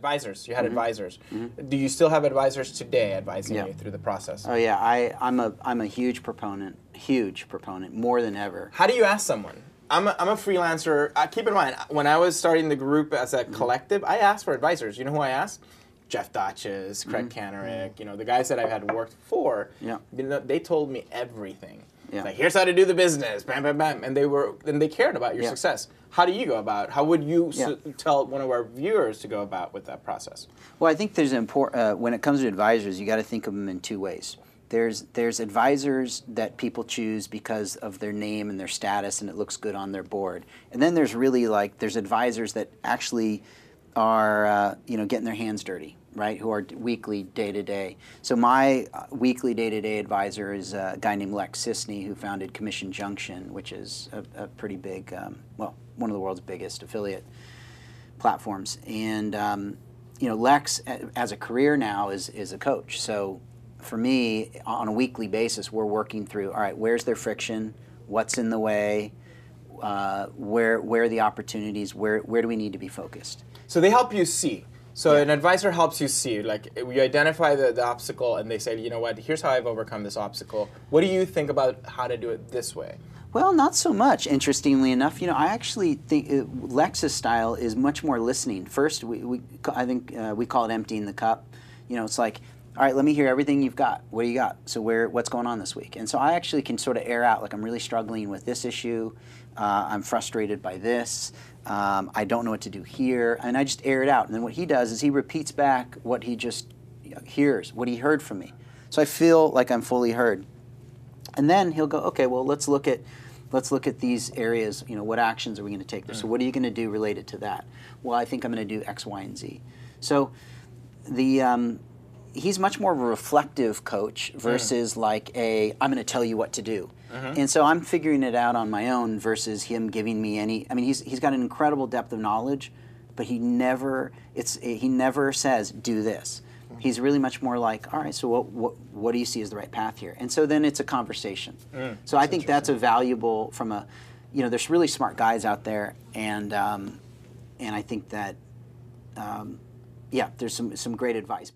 advisors. You had advisors. Do you still have advisors today advising you through the process? Oh yeah, I'm a huge proponent, more than ever. How do you ask someone? I'm a freelancer. Keep in mind, when I was starting the group as a collective, I asked for advisors. You know who I asked? Jeff Dotches, Craig Kanarick, you know, the guys that I've had worked for. Yeah. You know, they told me everything. Yeah. Like, here's how to do the business, bam, bam, bam, and they cared about your success. How do you go about? How would you tell one of our viewers to go about with that process? Well, I think there's when it comes to advisors, you got to think of them in two ways. There's advisors that people choose because of their name and their status, and it looks good on their board. And then there's there's advisors that actually are getting their hands dirty, right? Who are weekly, day to day. So my weekly, day to day advisor is a guy named Lex Sisney, who founded Commission Junction, which is a pretty big, one of the world's biggest affiliate platforms. And Lex, as a career now, is a coach. So for me, on a weekly basis, we're working through, all right, where's their friction? What's in the way? Where are the opportunities? Where do we need to be focused? So they help you see. So an advisor helps you see. Like, you identify the obstacle, and they say, you know what, here's how I've overcome this obstacle. What do you think about how to do it this way? Well, not so much. Interestingly enough, I actually think Lex's style is much more listening. First, I think we call it emptying the cup. It's like, all right, let me hear everything you've got. What do you got? So what's going on this week? And so I actually can sort of air out, like, I'm really struggling with this issue. I'm frustrated by this. I don't know what to do here. And I just air it out. And then what he does is he repeats back what he just hears, what he heard from me. So I feel like I'm fully heard. And then he'll go, okay, well, let's look at these areas. What actions are we going to take there? So what are you going to do related to that? Well, I think I'm going to do X, Y, and Z. So he's much more of a reflective coach versus like I'm going to tell you what to do. And so I'm figuring it out on my own versus him giving me any. I mean, he's got an incredible depth of knowledge, but he never says do this. He's really much more like, all right, so what do you see as the right path here? And so then it's a conversation. So I think that's a valuable from a, there's really smart guys out there, and I think that there's some great advice.